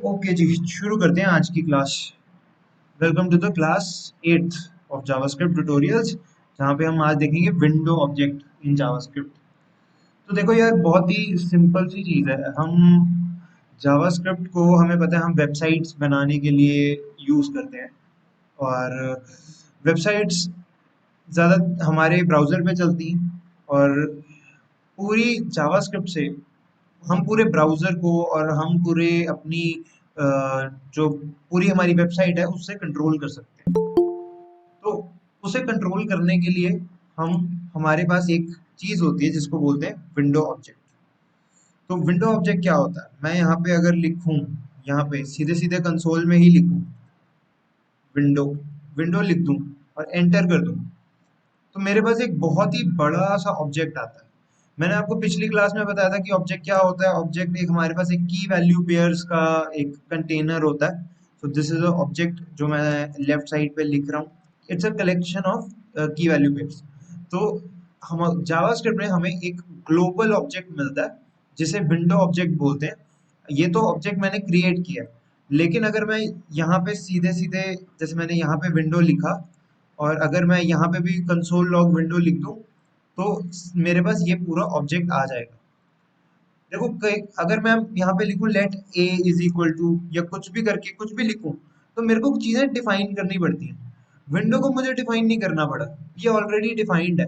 Okay जी, शुरू करते हैं आज की class. Welcome to the class 8th of JavaScript tutorials, जहाँ पे हम आज देखेंगे विंडो ऑब्जेक्ट इन जावास्क्रिप्ट। तो देखो यार, बहुत ही सिंपल सी चीज़ है। हम जावास्क्रिप्ट को हमें पता है हम वेबसाइट्स बनाने के लिए यूज़ करते हैं। और वेबसाइट्स ज़्यादा हमारे ब्राउज़र पे चलती हैं। और पूरी जावास्क्रिप्ट से हम पूरे ब्राउज़र को और हम पूरे अपनी अ, जो पूरी हमारी वेबसाइट है उससे कंट्रोल कर सकते हैं। तो उसे कंट्रोल करने के लिए हम हमारे पास एक चीज़ होती है जिसको बोलते हैं विंडो ऑब्जेक्ट। तो विंडो ऑब्जेक्ट क्या होता है? मैं यहाँ पे अगर लिखूँ, यहाँ पे सीधे सीधे कंसोल में ही लिखूँ विंडो, विंडो लिख दूँ और एंटर कर दूँ, तो मेरे पास एक बहुत ही बड़ा सा ऑब्जेक्ट आता है। मैंने आपको पिछली क्लास में बताया था कि ऑब्जेक्ट क्या होता है। ऑब्जेक्ट एक हमारे पास एक की वैल्यू पेयर्स का एक कंटेनर होता है। तो दिस इज अ ऑब्जेक्ट जो मैं लेफ्ट साइड पे लिख रहा हूँ। इट्स अ कलेक्शन ऑफ की वैल्यू पेयर्स। तो हम जावास्क्रिप्ट में हमें एक ग्लोबल ऑब्जेक्ट मिलता है जिसे विंडो ऑब्जेक्ट बोलते हैं। ये तो ऑब्जेक्ट मैंने क्रिएट किया, लेकिन अगर मैं यहाँ पे सीधे सीधे, जैसे मैंने यहाँ पे विंडो लिखा और अगर मैं यहाँ पे भी कंसोल लॉग विंडो लिख दूँ, तो मेरे पास ये पूरा ऑब्जेक्ट आ जाएगा। देखो, अगर मैं यहाँ पे लिखूँ let A is equal to या कुछ भी करके कुछ भी लिखूँ, तो मेरे को चीजें डिफाइन करनी पड़ती हैं। विंडो को मुझे डिफाइन नहीं करना पड़ा, ये ऑलरेडी डिफाइंड है।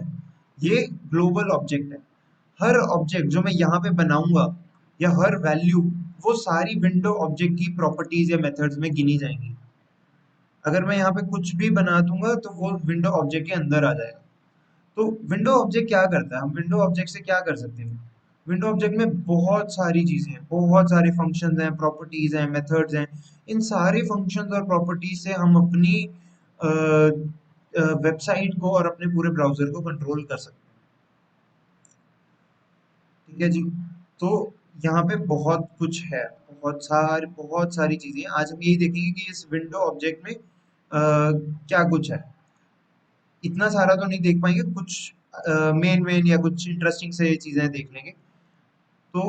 ये ग्लोबल ऑब्जेक्ट है। हर ऑब्जेक्ट जो मैं यहाँ पे बनाऊंगा या हर वैल्यू, वो सारी विंडो ऑब्जेक्ट की प्रॉपर्टीज या मेथड्स में गिनी जाएंगी। अगर मैं यहाँ पे कुछ भी बना दूंगा तो वो विंडो ऑब्जेक्ट के अंदर आ जाएगा। तो विंडो ऑब्जेक्ट क्या करता है? हम विंडो ऑब्जेक्ट से क्या कर सकते हैं? विंडो ऑब्जेक्ट में बहुत सारी चीजें हैं, बहुत सारे फंक्शंस हैं, प्रॉपर्टीज हैं, मेथड्स हैं। इन सारे फंक्शंस और प्रॉपर्टीज से हम अपनी वेबसाइट को और अपने पूरे ब्राउजर को कंट्रोल कर सकते हैं। ठीक है जी। तो यहाँ पे बहुत कुछ है, बहुत सारी चीजें हैं। आज हम यही देखेंगे कि इस विंडो ऑब्जेक्ट में क्या कुछ है। इतना सारा तो नहीं देख पाएंगे, कुछ मेन मेन या कुछ इंटरेस्टिंग से चीजें देख लेंगे। तो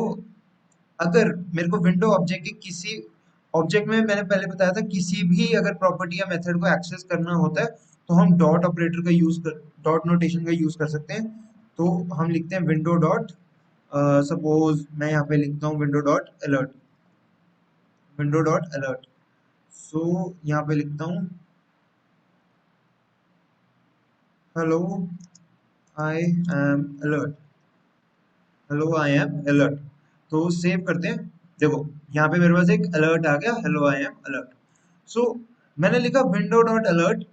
अगर मेरे को विंडो ऑब्जेक्ट की किसी ऑब्जेक्ट में, मैंने पहले बताया था, किसी भी अगर प्रॉपर्टी या मेथड को एक्सेस करना होता है तो हम डॉट ऑपरेटर का यूज कर, डॉट नोटेशन का यूज कर सकते हैं। तो हम लिखते हैं विंडो डॉट, सपोज मैं यहाँ पे लिखता हूँ window dot alert, window dot alert. So यहाँ पे लिखता हूँ hello I am alert, hello I am alert. तो सेव करते हैं। देखो, यहाँ पे मेरे पास एक अलर्ट आ गया, हेलो आई एम अलर्ट। सो मैंने लिखा window dot alert,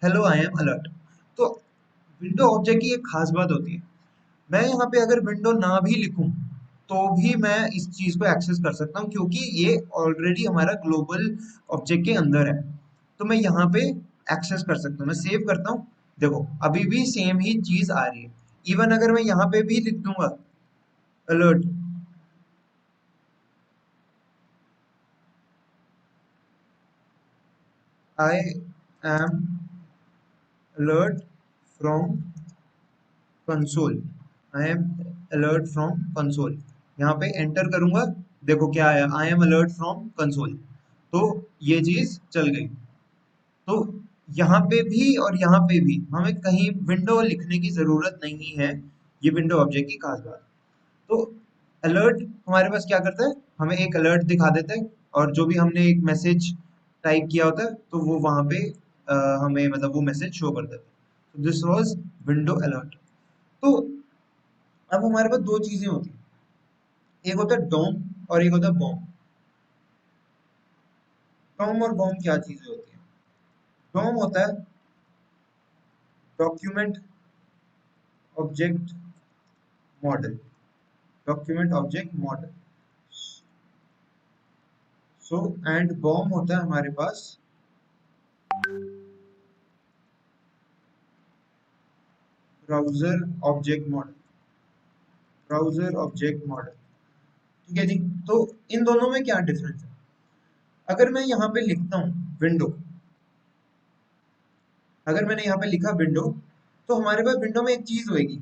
hello I am alert. तो विंडो ऑब्जेक्ट की एक खास बात होती है, मैं यहाँ पे अगर विंडो ना भी लिखूं तो भी मैं इस चीज को एक्सेस कर सकता हूँ, क्योंकि ये ऑलरेडी हमारा ग्लोबल ऑब्जेक्ट के अंदर है। तो मैं यहाँ पे एक्सेस कर सकता हूँ। मैं सेव करता हूँ। देखो, अभी भी सेम ही चीज आ रही है। इवन अगर मैं यहाँ पे भी लिख दूंगा alert, I am alert from console, I am alert from console। यहाँ पे एंटर करूंगा, देखो क्या आया, I am alert from console। तो ये चीज चल गई। तो यहाँ पे भी और यहाँ पे भी हमें कहीं विंडो लिखने की जरूरत नहीं है। ये विंडो ऑब्जेक्ट की खास बात। तो अलर्ट हमारे पास क्या करता है, हमें एक अलर्ट दिखा देता है। और जो भी हमने एक मैसेज टाइप किया होता है तो वो वहां पे हमें मतलब वो मैसेज शो कर देता है। तो दिस वाज विंडो अलर्ट। तो अब हमारे पास दो चीजें होती हैं, एक होता है डोम और एक होता है बॉम। डोम और बॉम क्या चीजें होती हैं? डोम होता है document object model, document object model. So and BOM होता है हमारे पास browser object model, browser object model. ठीक है जी। तो इन दोनों में क्या डिफरेंस है? अगर मैं यहाँ पे लिखता हूँ विंडो, अगर मैंने यहाँ पे लिखा विंडो, तो हमारे पास विंडो में एक चीज होगी।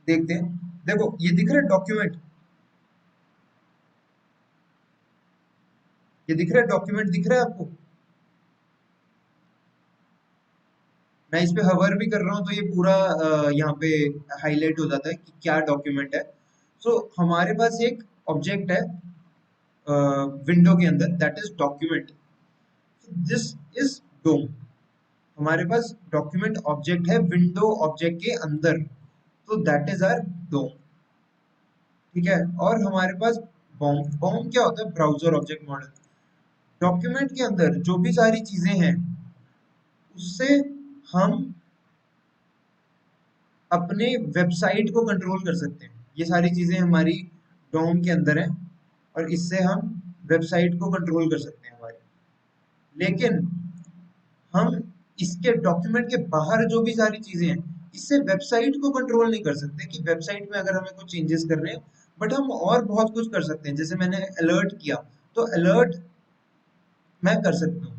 देखते हैं, देखो ये दिख रहा है डॉक्यूमेंट, ये दिख रहा है, डॉक्यूमेंट दिख रहा है आपको? मैं इस पे हवर भी कर रहा हूँ तो ये पूरा यहाँ पे हाईलाइट हो जाता है कि क्या डॉक्यूमेंट है। सो हमारे पास एक ऑब्जेक्ट है विंडो के अंदर, that is document. This is DOM. हमारे पास डॉक्यूमेंट ऑब्जेक्ट है विंडो ऑब्जेक्ट के अंदर, तो दैट इज आवर डोम। ठीक है, और हमारे पास बॉम। बॉम क्या होता है? Browser object model. डॉक्यूमेंट के अंदर जो भी सारी चीजें हैं उससे हम अपने वेबसाइट को कंट्रोल कर सकते हैं। ये सारी चीजें हमारी डोम के अंदर हैं और इससे हम वेबसाइट को कंट्रोल कर सकते हैं हमारी। लेकिन हम इसके डॉक्यूमेंट के बाहर जो भी सारी चीजें हैं इससे वेबसाइट को कंट्रोल नहीं कर सकते कि वेबसाइट में अगर हमें कुछ चेंजेस करने हैं। बट हम और बहुत कुछ कर सकते हैं, जैसे मैंने अलर्ट किया तो अलर्ट मैं कर सकता हूँ।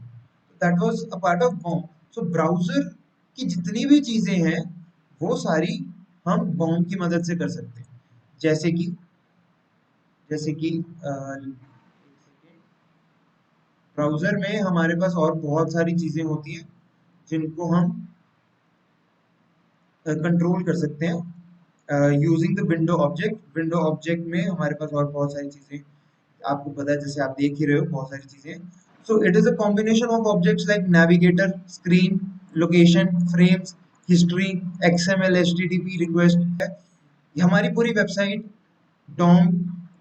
That was a part of Baum. So browser की जितनी भी चीजें हैं वो सारी हम बॉम की मदद से कर सकते हैं। जैसे कि ब्राउजर में हमारे पास और बहुत सारी चीजें होती हैं जिनको हम कंट्रोल कर सकते हैं using the window object. Window object में हमारे पास और बहुत सारी चीजें आपको पता है, जैसे आप देख ही रहे हो बहुत सारी चीजें। So it is a combination of objects like navigator, screen, location, frames, history, XML, HTTP request. ये हमारी पूरी वेबसाइट डॉम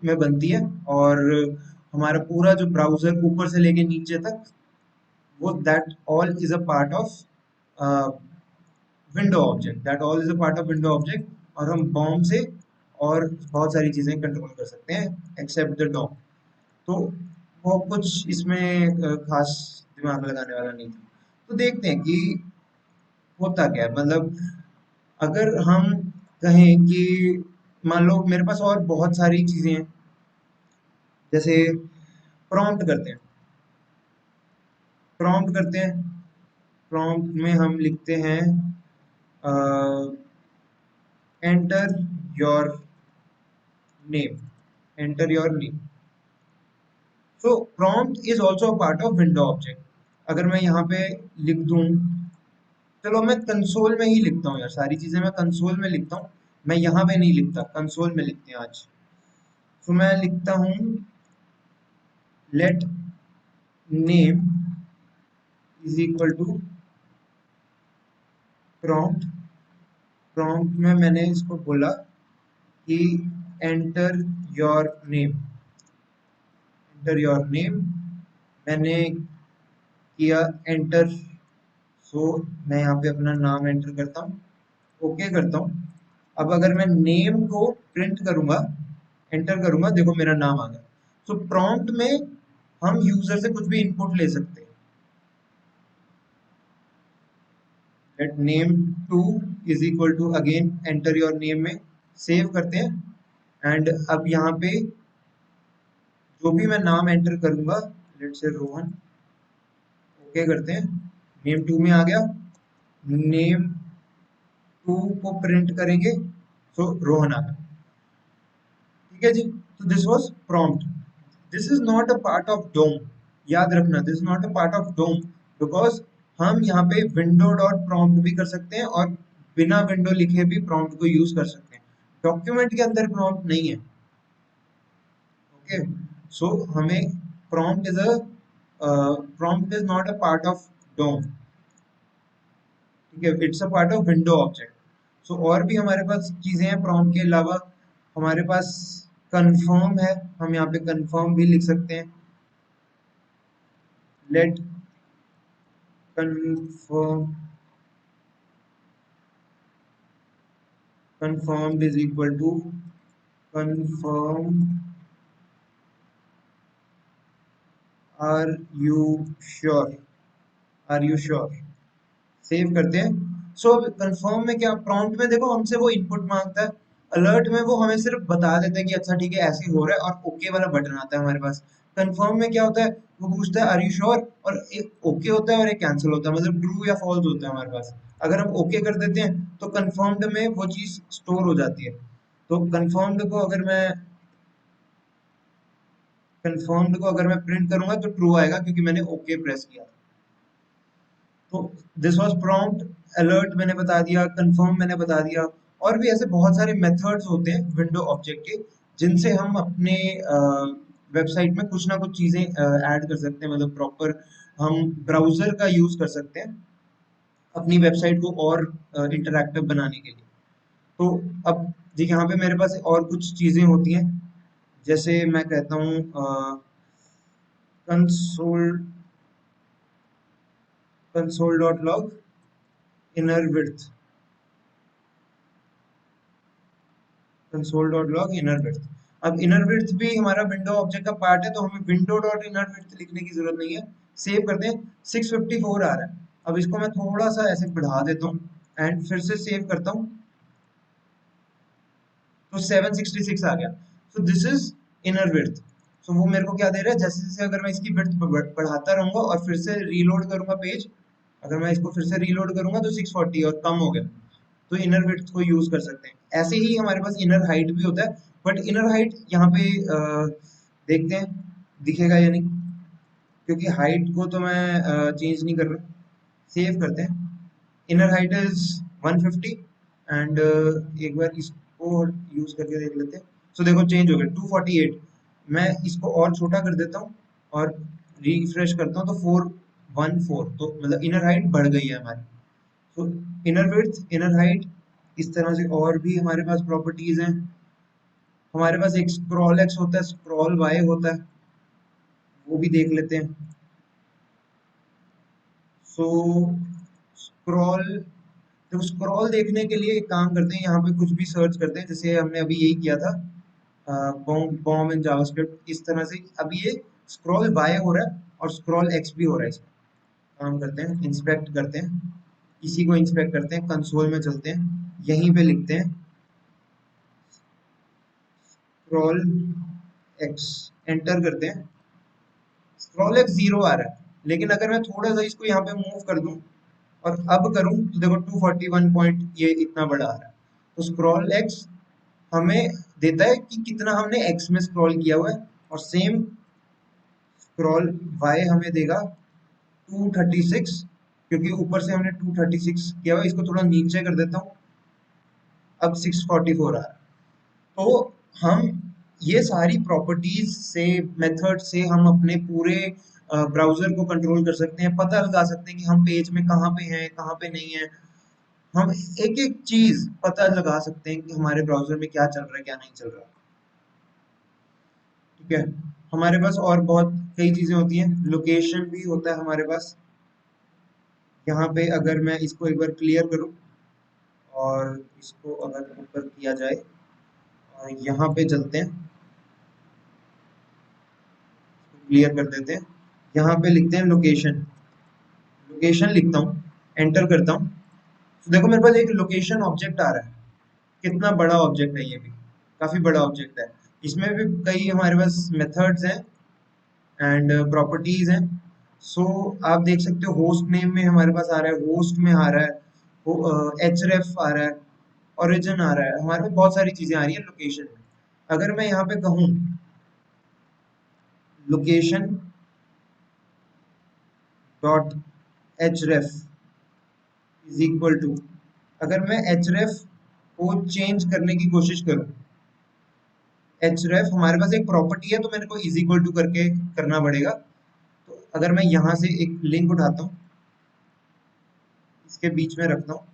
में बनती है, और हमारा पूरा जो ब्राउजर ऊपर से लेके नीचे तक, वो that all is a part of window object. That all is a part of window object. और हम बॉम से और बहुत सारी चीजें कंट्रोल कर सकते हैं एक्सेप्ट द डॉम। तो वो कुछ इसमें खास दिमाग लगाने वाला नहीं था। तो देखते हैं कि होता क्या है। मतलब अगर हम कहें कि मान लो मेरे पास और बहुत सारी चीजें हैं, जैसे प्रॉम्प्ट करते हैं। प्रॉम्प्ट करते हैं, प्रॉम्प्ट में हम लिखते हैं enter your name. Enter your name. So prompt is also a part of window object. अगर मैं यहाँ पे लिख दूं, चलो मैं कंसोल में ही लिखता हूँ यार, सारी चीजें मैं कंसोल में लिखता हूँ। मैं यहाँ पे नहीं लिखता, कंसोल में लिखते हैं आज। तो मैं लिखता हूँ let name is equal to prompt. Prompt में मैंने इसको बोला कि enter your name. Enter your name मैंने किया एंटर। सो मैं यहाँ पे अपना नाम एंटर करता हूँ, ओके करता हूँ। अब अगर मैं नेम को प्रिंट करूंगा, एंटर करूंगा, देखो मेरा नाम आ गया। सो प्रॉम्प्ट में हम यूजर से कुछ भी इनपुट ले सकते हैं। Let name two is equal to again enter your name में सेव करते हैं। एंड अब यहाँ पे जो भी मैं नाम एंटर करूंगा, लेट से रोहन, ओके करते हैं। नेम टू में आ गया। नेम टू को प्रिंट करेंगे, सो रोहन आ गया। ठीक है जी। तो this was prompt. This is not a part of DOM. याद रखना, this is not a part of DOM, because हम यहाँ पे विंडो डॉट प्रॉम्प्ट भी कर सकते हैं और बिना विंडो लिखे भी प्रॉम्प्ट को यूज कर सकते हैं। डॉक्यूमेंट के अंदर प्रॉम्प्ट नहीं है। ओके, सो हमें prompt is a prompt is not a part of DOM. ठीक है, it's a part of window object. So और भी हमारे पास चीजें हैं प्रॉम्प्ट के अलावा। हमारे पास कंफर्म है, हम यहाँ पे कंफर्म भी लिख सकते हैं। लेट confirm confirmed is equal to confirm are you sure। Are you sure save करते हैं। सो कंफर्म में क्या, प्रॉम्प्ट में देखो हमसे वो इनपुट मांगता है। अलर्ट में वो हमें सिर्फ बता देता है कि अच्छा ठीक है ऐसे ही हो रहा है, और ओके वाला बटन आता है हमारे पास। कंफर्म में क्या होता है, वो पूछता है आर यू श्योर, और एक ओके होता है और एक कैंसिल होता है, मतलब ट्रू या फॉल्स होता है हमारे पास। अगर हम ओके कर देते हैं तो कंफर्म्ड में वो चीज स्टोर हो जाती है। तो कंफर्म्ड को अगर मैं कंफर्म्ड को अगर मैं प्रिंट करूंगा तो ट्रू आएगा क्योंकि मैंने ओके प्रेस किया। तो दिस वाज प्रॉम्प्ट, अलर्ट मैंने बता दिया, कंफर्म मैंने बता दिया। और भी ऐसे बहुत सारे मेथड्स होते हैं विंडो ऑब्जेक्ट के जिनसे हम अपने वेबसाइट में कुछ ना कुछ चीजें ऐड कर सकते हैं, मतलब प्रॉपर हम ब्राउजर का यूज कर सकते हैं अपनी वेबसाइट को और इंटरैक्टिव बनाने के लिए। तो अब देखिए यहाँ पे मेरे पास और कुछ चीजें होती हैं, जैसे मैं कहता हूँ console console dot log inner width, console dot log inner width. अब इनर विड्थ भी हमारा विंडो ऑब्जेक्ट का पार्ट है, तो हमें विंडो डॉट इनर विड्थ लिखने की जरूरत नहीं है। सेव करते हैं, 654 आ रहा है। अब इसको मैं थोड़ा सा ऐसे बढ़ा देता हूँ एंड फिर से सेव करता हूँ, तो 766 आ गया। So this is inner width. So वो मेरे को क्या दे रहा है, जैसे जैसे अगर मैं इसकी विड्थ बढ़ाता रहूंगा और फिर से रीलोड करूंगा पेज, अगर मैं इसको फिर से रीलोड करूंगा तो 640 और कम हो गया। तो इनर विड्थ को यूज कर सकते हैं। ऐसे ही हमारे पास इनर हाइट भी होता है, बट इनर हाइट यहाँ पे देखते हैं दिखेगा या नहीं, क्योंकि हाइट को तो मैं चेंज नहीं कर रहा। सेव करते हैं, इनर हाइट इज 150 एंड एक बार इसको यूज करके देख लेते हैं। सो देखो चेंज हो गया 248। मैं इसको और छोटा कर देता हूँ और रिफ्रेश करता हूँ तो 414, तो मतलब इनर हाइट बढ़ गई है हमारी। तो इनर विड्थ, इनर हाइट, इस तरह से और भी हमारे पास प्रॉपर्टीज हैं। हमारे पास एक स्क्रॉल एक्स होता है, स्क्रॉल वाई होता है, वो भी देख लेते हैं। सो स्क्रॉल, तो स्क्रॉल देखने के लिए एक काम करते हैं, यहाँ पे कुछ भी सर्च करते हैं, जैसे हमने अभी यही किया था बॉम इन जावास्क्रिप्ट। इस तरह से अभी ये स्क्रॉल बाय हो रहा है और स्क्रॉल एक्स भी हो रहा है। इसमें काम करते हैं, इंस्पेक्ट करते हैं, इसी को इंस्पेक्ट करते हैं, कंसोल में चलते हैं, यहीं पे लिखते हैं स्क्रॉल एक्स, एंटर करते हैं। स्क्रॉल एक्स 0 आ रहा है, लेकिन अगर मैं थोड़ा सा इसको यहाँ पे मूव कर दूं और अब करूं तो देखो 241 पॉइंट ये इतना बड़ा आ रहा है। तो स्क्रॉल एक्स हमें देता है कि कितना हमने एक्स में स्क्रॉल किया हुआ है, और सेम स्क्रॉल वाई हमें देगा 236, क्योंकि ऊपर से हमने 236 किया हुआ है। इसको थोड़ा नीचे कर देता हूँ, अब 644 आ रहा है। तो हम ये सारी प्रॉपर्टीज से, मेथड से हम अपने पूरे ब्राउजर को कंट्रोल कर सकते हैं, पता लगा सकते हैं कि हम पेज में कहाँ पे हैं कहाँ पे नहीं है। हम एक एक चीज पता लगा सकते हैं कि हमारे ब्राउजर में क्या चल रहा है क्या नहीं चल रहा। ठीक है, हमारे पास और बहुत कई चीजें होती हैं। लोकेशन भी होता है हमारे पास। यहाँ पे अगर मैं इसको एक बार क्लियर करूँ और इसको अगर ऊपर किया जाए, यहाँ पे चलते हैं, क्लियर कर देते हैं, यहाँ पे लिखते हैं लोकेशन। लोकेशन लिखता हूँ, एंटर करता हूँ, तो देखो मेरे पास एक लोकेशन ऑब्जेक्ट आ रहा है। कितना बड़ा ऑब्जेक्ट है, ये भी काफी बड़ा ऑब्जेक्ट है। इसमें भी कई हमारे पास मेथड्स हैं एंड प्रॉपर्टीज हैं। सो आप देख सकते हो होस्ट नेम में हमारे पास आ रहा है, होस्ट में आ रहा है, एचरेफ आ रहा है, ओरिजिन आ रहा है, हमारे पास बहुत सारी चीजें आ रही है लोकेशन में। अगर मैं यहाँ पे कहूँ location dot href is equal to, अगर मैं एचरेफ को चेंज करने की कोशिश करूँ, एचरेफ हमारे पास एक प्रॉपर्टी है तो मेरे को इज इक्वल टू करके करना पड़ेगा। तो अगर मैं यहाँ से एक लिंक उठाता हूँ, इसके बीच में रखता हूँ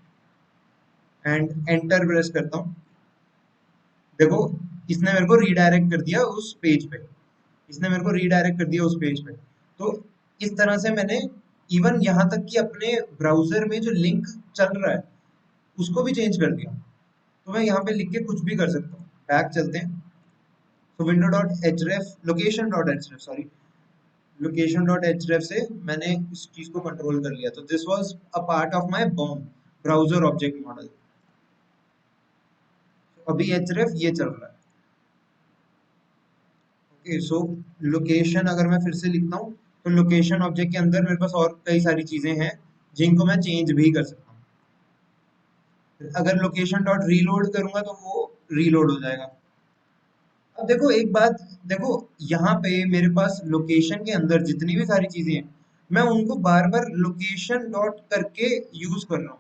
एंड एंटर प्रेस करता हूँ, देखो इसने मेरे को रीडायरेक्ट कर दिया उस पेज पे, इसने मेरे को रीडायरेक्ट कर दिया उस पेज पे। तो इस तरह से मैंने इवन यहाँ तक कि अपने ब्राउजर में जो लिंक चल रहा है उसको भी चेंज कर दिया। तो मैं यहाँ पे लिख के कुछ भी कर सकता हूँ। बैक चलते हैं, तो window dot href, location dot href, sorry, location dot href से मैंने इस चीज को कंट्रोल कर लिया। तो this was a part of my BOM browser object model. अभी एचरेफ ये चल रहा है। ओके, सो लोकेशन अगर मैं फिर से लिखता हूँ तो लोकेशन ऑब्जेक्ट के अंदर मेरे पास और कई सारी चीजें हैं जिनको मैं चेंज भी कर सकता हूँ। अगर लोकेशन डॉट रीलोड करूंगा तो वो रीलोड हो जाएगा। अब देखो एक बात, देखो यहाँ पे मेरे पास लोकेशन के अंदर जितनी भी सारी चीजें हैं, मैं उनको बार बार लोकेशन डॉट करके यूज कर रहा हूँ।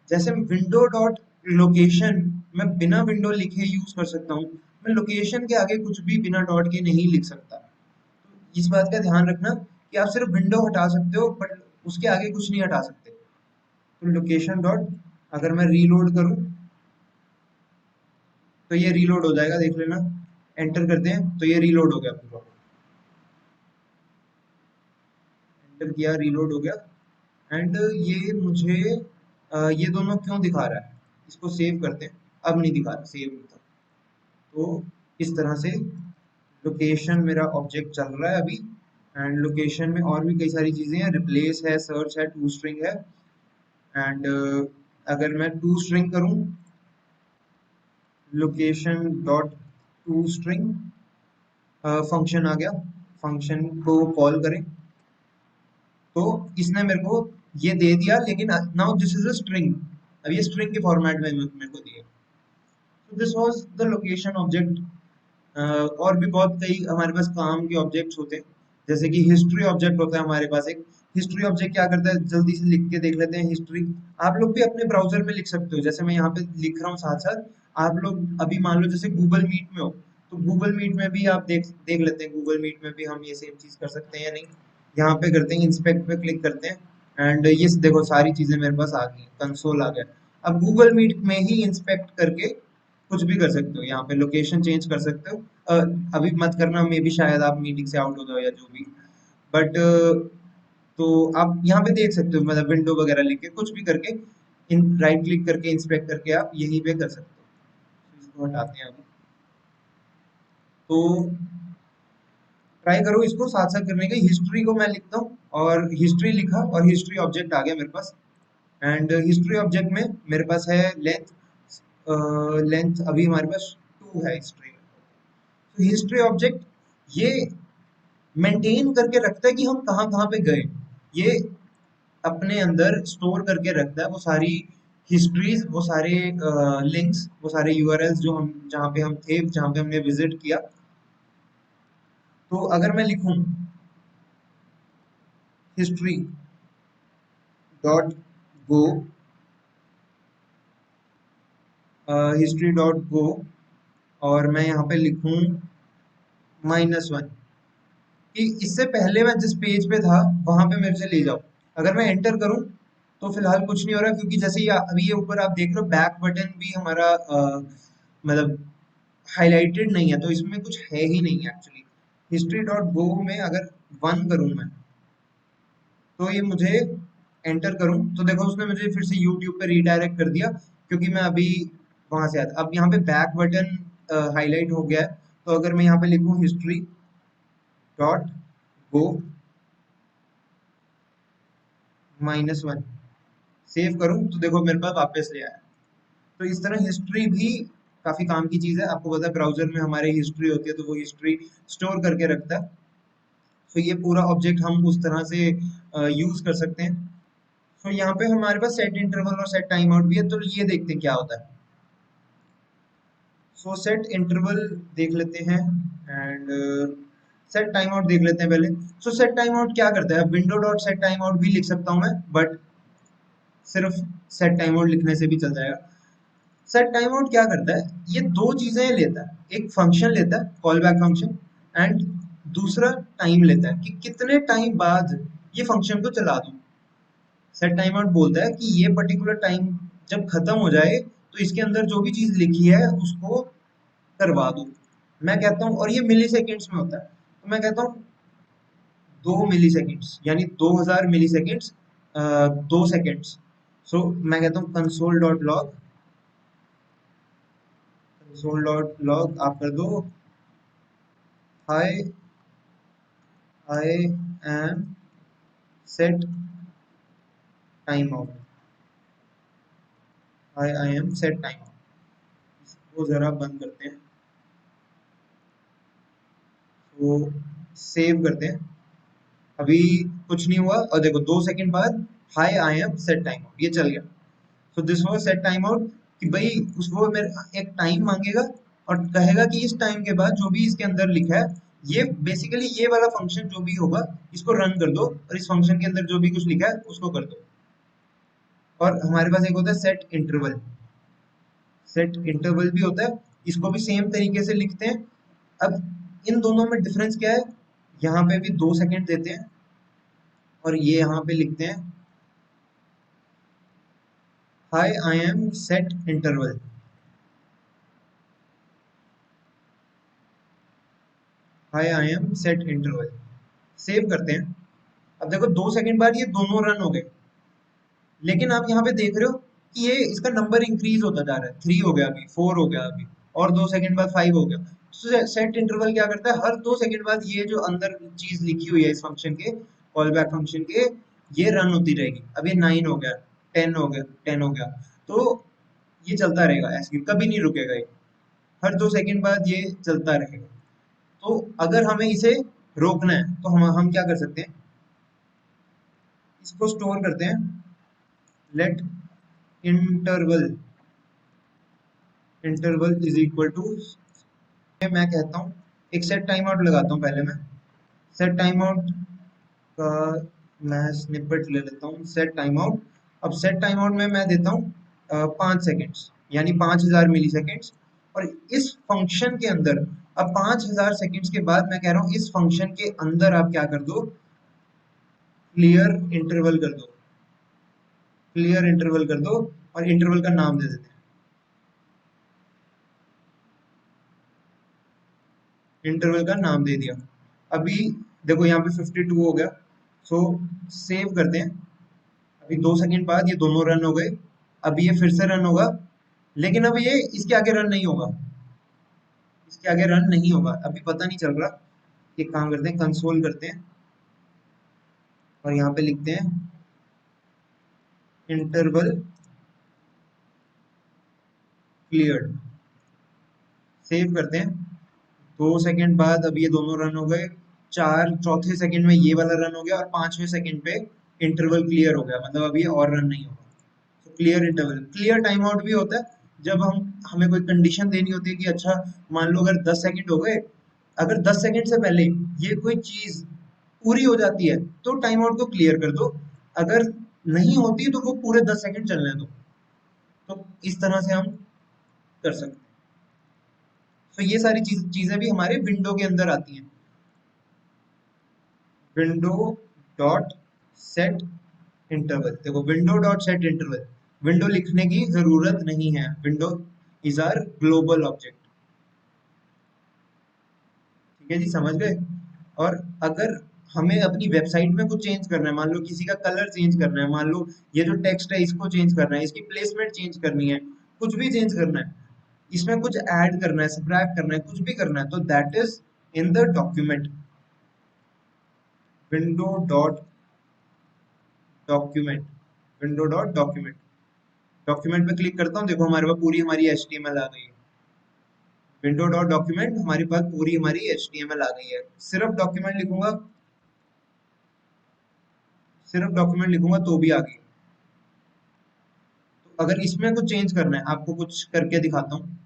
जैसे विंडो डॉट लोकेशन मैं बिना विंडो लिखे यूज कर सकता हूँ, मैं लोकेशन के आगे कुछ भी बिना डॉट के नहीं लिख सकता। इस बात का ध्यान रखना कि आप सिर्फ विंडो हटा सकते हो बट उसके आगे कुछ नहीं हटा सकते। तो लोकेशन डॉट, अगर मैं रीलोड करूँ तो ये रीलोड हो जाएगा, देख लेना। एंटर करते हैं तो ये रीलोड हो गया पूरा। एंटर किया, रीलोड हो गया। एंड ये मुझे ये दोनों क्यों दिखा रहा है, इसको सेव करते हैं। अब नहीं दिखा रहा, सेव नहीं था। तो इस तरह से लोकेशन मेरा ऑब्जेक्ट चल रहा है अभी। एंड लोकेशन में और भी कई सारी चीजें हैं, रिप्लेस है, सर्च है, टू स्ट्रिंग है। एंड अगर मैं टू स्ट्रिंग करूं, location dot to string function आ गया, फंक्शन को कॉल करें तो इसने मेरे को ये दे दिया, लेकिन now this is a string. अब ये स्ट्रिंग के फॉर्मेट में मेरे को दिया। तो this was the location object. और भी बहुत कई हमारे पास काम के ऑब्जेक्ट्स होते हैं, जैसे कि हिस्ट्री ऑब्जेक्ट होता है हमारे पास एक। हिस्ट्री ऑब्जेक्ट क्या करता है, जल्दी से लिख के देख लेते हैं हिस्ट्री। आप लोग भी अपने ब्राउजर में लिख सकते हो, जैसे मैं यहाँ पे लिख रहा हूँ साथ साथ। आप लोग अभी मान लो जैसे गूगल मीट में हो, तो गूगल मीट में भी आप देख देख लेते हैं, गूगल मीट में भी हम ये सेम चीज कर सकते हैं या नहीं। यहाँ पे करते हैं, इंस्पेक्ट पे क्लिक करते हैं एंड ये देखो सारी चीजें मेरे पास आ गई, कंसोल आ गया। अब गूगल मीट में ही इंस्पेक्ट करके कुछ भी कर सकते हो, यहाँ पे लोकेशन चेंज कर सकते हो। अभी मत करना, मे भी शायद आप मीटिंग से आउट हो जाओ या जो भी। बट तो आप यहाँ पे देख सकते हो, मतलब विंडो वगैरह लेके कुछ भी करके इन राइट क्लिक करके इंस्पेक्ट करके आप यहीं पे कर सकते हो। इसको हटाते हैं अभी। तो ट्राई करो इसको साथ साथ करने की। हिस्ट्री को मैं लिखता हूँ और हिस्ट्री लिखा और हिस्ट्री ऑब्जेक्ट आ गया मेरे पास। एंड हिस्ट्री ऑब्जेक्ट में मेरे पास है लेंथ। लेंथ अभी हमारे पास 2 है हिस्ट्री। तो हिस्ट्री ऑब्जेक्ट ये मेंटेन करके रखता है कि हम कहाँ कहाँ पे गए। ये अपने अंदर स्टोर करके रखता है वो सारी हिस्ट्रीज, वो सारे लिंक्स, वो सारे यूआरएल्स जो हम जहाँ पे हम थे, जहाँ पे हमने विजिट किया। तो अगर मैं लिखूं history dot go, history dot go, और मैं यहाँ पे लिखूं -1, कि इससे पहले मैं जिस पेज पे था वहां पे मेरे से ले जाओ। अगर मैं एंटर करूं तो फिलहाल कुछ नहीं हो रहा, क्योंकि जैसे ये अभी ये ऊपर आप देख रहे हो बैक बटन भी हमारा मतलब हाईलाइटेड नहीं है, तो इसमें कुछ है ही नहीं एक्चुअली। हिस्ट्री डॉट गो में अगर 1 करूं मैं, तो ये मुझे एंटर करूं तो देखो उसने मुझे फिर से यूट्यूब पे रीडायरेक्ट कर दिया, क्योंकि मैं अभी वहां से आया था। अब यहाँ पे बैक बटन हाईलाइट हो गया है। तो अगर मैं यहाँ पे लिखूं हिस्ट्री डॉट गो -1, सेव करूं तो देखो मेरे पास वापस ले आया। तो इस तरह हिस्ट्री भी काफी काम की चीज है। आपको पता है ब्राउजर में हमारे हिस्ट्री होती है, तो वो हिस्ट्री स्टोर करके रखता है। तो ये पूरा ऑब्जेक्ट हम उस तरह से यूज कर सकते हैं। तो यहाँ पे हमारे पास सेट इंटरवल और सेट टाइम आउट भी है, तो ये देखते हैं क्या होता है। सो सेट इंटरवल देख लेते हैं एंड सेट टाइम आउट देख लेते हैं पहले। सो सेट टाइम आउट क्या करता है, window dot set time out भी लिख सकता हूँ मैं, बट सिर्फ सेट टाइम आउट लिखने से भी चल जाएगा। सेट टाइम आउट क्या करता है, ये दो चीजें लेता है, एक फंक्शन लेता है कॉल बैक फंक्शन, एंड दूसरा टाइम लेता है कि कितने टाइम बाद ये फंक्शन को चला दूं। सेट टाइम आउट बोलता है कि ये पर्टिकुलर टाइम जब खत्म हो जाए तो इसके अंदर जो भी चीज लिखी है उसको करवा दो। मैं कहता हूँ, और ये मिली सेकेंड्स में होता है, तो मैं कहता हूँ 2 मिली सेकेंड्स, यानी 2000 मिली सेकेंड्स, 2 सेकेंड्स। सो मैं कहता हूँ कंसोल डॉट लॉग आप कर दो, hi I am set time out, hi I am set time out. इसको जरा बंद करते हैं, तो सेव करते हैं। अभी कुछ नहीं हुआ, और देखो 2 सेकंड बाद hi I am set time out ये चल गया। So this was set time out, कि भाई उसको मेरे एक टाइम मांगेगा और कहेगा कि इस टाइम के बाद जो भी इसके अंदर लिखा है, ये बेसिकली ये वाला फंक्शन जो भी होगा इसको रन कर दो, और इस फंक्शन के अंदर जो भी कुछ लिखा है उसको कर दो। और हमारे पास एक होता है सेट इंटरवल। सेट इंटरवल भी होता है, इसको भी सेम तरीके से लिखते हैं। अब इन दोनों में डिफरेंस क्या है, यहाँ पे भी 2 सेकंड देते हैं और ये यहाँ पे लिखते हैं high I am set interval. High I am set interval, save करते हैं। अब देखो 2 सेकंड बाद ये दोनों रन हो गए, लेकिन आप यहाँ पे देख रहे हो कि ये इसका नंबर इंक्रीज होता जा रहा है। 3 हो गया, अभी 4 हो गया, अभी और 2 सेकंड बाद 5 हो गया। तो सेट इंटरवल क्या करता है, हर 2 सेकंड बाद ये जो अंदर चीज लिखी हुई है इस फंक्शन के, कॉल बैक फंक्शन के, ये रन होती रहेगी। अब ये 9 हो गया, 10 हो गया, 10 हो गया, तो ये चलता रहेगा, ऐसे कभी नहीं रुकेगा ये, हर 2 सेकंड बाद ये चलता रहेगा। तो अगर हमें इसे रोकना है तो हम क्या कर सकते हैं, इसको स्टोर करते हैं। Let interval, interval is equal to, मैं कहता हूँ एक सेट टाइम आउट लगाता हूँ पहले मैं। सेट टाइम आउट का मैं स्निपेट ले लेता हूँ, सेट टाइम आउट। अब सेट टाइम आउट में मैं देता हूँ 5 सेकेंड्स, यानी 5000 मिली सेकेंड्स। और इस फंक्शन के अंदर, अब 5000 सेकेंड्स के बाद मैं कह रहा हूँ इस फंक्शन के अंदर आप क्या कर दो, क्लियर इंटरवल कर दो। क्लियर इंटरवल कर दो और इंटरवल का नाम दे देते हैं। इंटरवल का नाम दे दिया। अभी देखो यहाँ पे 52 हो गया, सो सेव करते हैं। अभी 2 सेकंड बाद ये दोनों रन हो गए। अभी ये फिर से रन होगा, लेकिन अब ये इसके आगे रन नहीं होगा, इसके आगे रन नहीं होगा। अभी पता नहीं चल रहा। एक काम करते हैं, कंसोल करते हैं और यहाँ पे लिखते हैं इंटरवल क्लियर्ड। सेव करते हैं। 2 सेकंड बाद अब ये दोनों रन हो गए। चौथे सेकंड में ये वाला रन हो गया और 5वें सेकंड पे इंटरवल क्लियर हो गया, मतलब अब ये और रन नहीं होगा। तो clear interval, clear time out भी होता है जब हमें कोई कंडीशन देनी होती है कि अच्छा मान लो अगर 10 सेकंड हो गए, अगर 10 सेकंड से पहले ये कोई चीज पूरी हो जाती है तो टाइम आउट को क्लियर कर दो, अगर नहीं होती तो वो पूरे 10 सेकंड चलने दो। तो इस तरह से हम कर सकते हैं। तो ये सारी चीजें भी हमारे विंडो के अंदर आती हैं। विंडो डॉट सेट इंटरवल, देखो window dot set interval, window लिखने की जरूरत नहीं है, window is our global object. ठीक है जी, समझ गए। और अगर हमें अपनी वेबसाइट में कुछ चेंज करना है, मान लो किसी का कलर चेंज करना है, मान लो ये जो टेक्स्ट है इसको चेंज करना है, इसकी प्लेसमेंट चेंज करनी है, कुछ भी चेंज करना है, इसमें कुछ ऐड करना है, सब्ट्रैक्ट करना है, कुछ भी करना है, तो that is in the document. Window dot document, window dot document, document पे क्लिक करता हूँ, देखो हमारे पास पूरी हमारी HTML आ गई है। विंडो डॉट डॉक्यूमेंट, हमारे पास पूरी हमारी HTML आ गई है। सिर्फ डॉक्यूमेंट लिखूंगा, सिर्फ डॉक्यूमेंट लिखूंगा तो भी आ गई। तो अगर इसमें कुछ चेंज करना है, आपको कुछ करके दिखाता हूँ।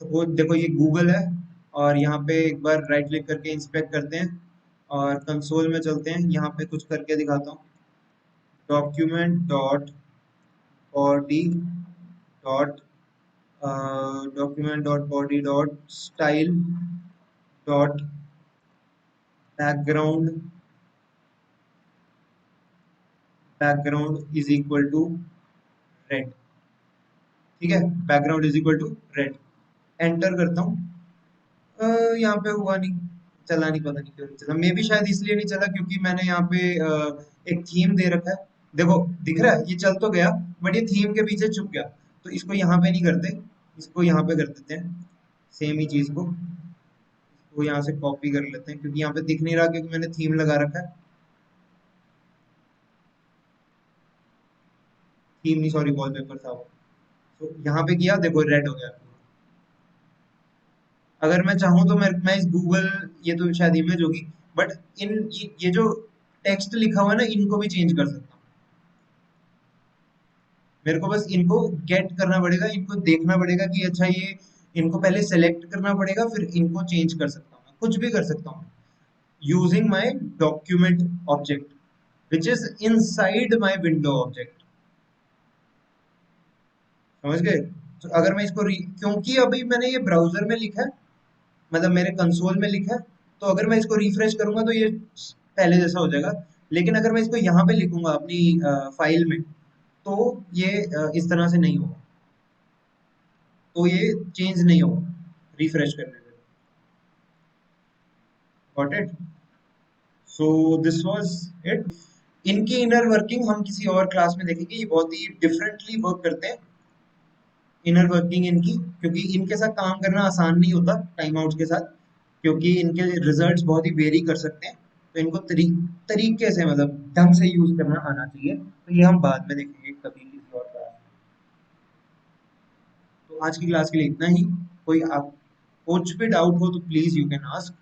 सपोज देखो ये गूगल है, और यहाँ पे एक बार राइट क्लिक करके इंस्पेक्ट करते हैं और कंसोल में चलते हैं, यहाँ पे कुछ करके दिखाता हूँ। Document dot body dot, document dot body dot style dot background, background is equal to red. ठीक है, background is equal to red. Enter करता हूँ। यहाँ पे हुआ नहीं, चला नहीं, पता नहीं क्यों नहीं चला। मे भी शायद इसलिए नहीं चला क्योंकि मैंने यहाँ पे एक थीम दे रखा है। देखो दिख रहा है, ये चल तो गया बट ये थीम के पीछे छुप गया। तो इसको यहाँ पे नहीं करते, इसको यहाँ पे कर देते हैं। सेम ही चीज को इसको यहाँ से कॉपी कर लेते हैं, क्योंकि यहाँ पे दिख नहीं रहा क्योंकि मैंने थीम लगा रखा है। थीम नहीं, सॉरी, वॉलपेपर था वो। तो यहाँ पे किया, देखो रेड हो गया। अगर मैं चाहूँ तो मैं इस गूगल, ये तो शायद इमेज होगी, बट ये जो टेक्स्ट लिखा हुआ है ना, इनको भी चेंज कर सकता हूँ। मेरे को बस इनको गेट करना पड़ेगा, इनको देखना पड़ेगा कि अच्छा ये इनको पहले सेलेक्ट करना पड़ेगा, फिर इनको चेंज कर सकता हूँ, कुछ भी कर सकता हूँ using my document object which is inside my window object. समझ गए? तो अगर मैं इसको क्योंकि अभी मैंने ये ब्राउजर में लिखा है, मतलब मेरे कंसोल में लिखा है, तो अगर मैं इसको रिफ्रेश करूंगा तो ये पहले जैसा हो जाएगा। लेकिन अगर मैं इसको यहाँ पे लिखूंगा अपनी फाइल में, तो ये इस तरह से नहीं होगा, तो ये चेंज नहीं होगा रिफ्रेश करने से। Got it? So this was it. इनकी इनर वर्किंग हम किसी और क्लास में देखेंगे, ये बहुत ही डिफरेंटली वर्क करते हैं इनर वर्किंग इनकी, क्योंकि इनके साथ काम करना आसान नहीं होता टाइम आउट्स के साथ, क्योंकि इनके रिजल्ट्स बहुत ही वेरी कर सकते हैं। तो इनको तरीके से, मतलब ढंग से यूज करना आना चाहिए। तो ये हम बाद में देखेंगे कभी किसी और क्लास में। तो आज की क्लास के लिए इतना ही। कोई आप कुछ भी डाउट हो तो प्लीज यू कैन आस्क।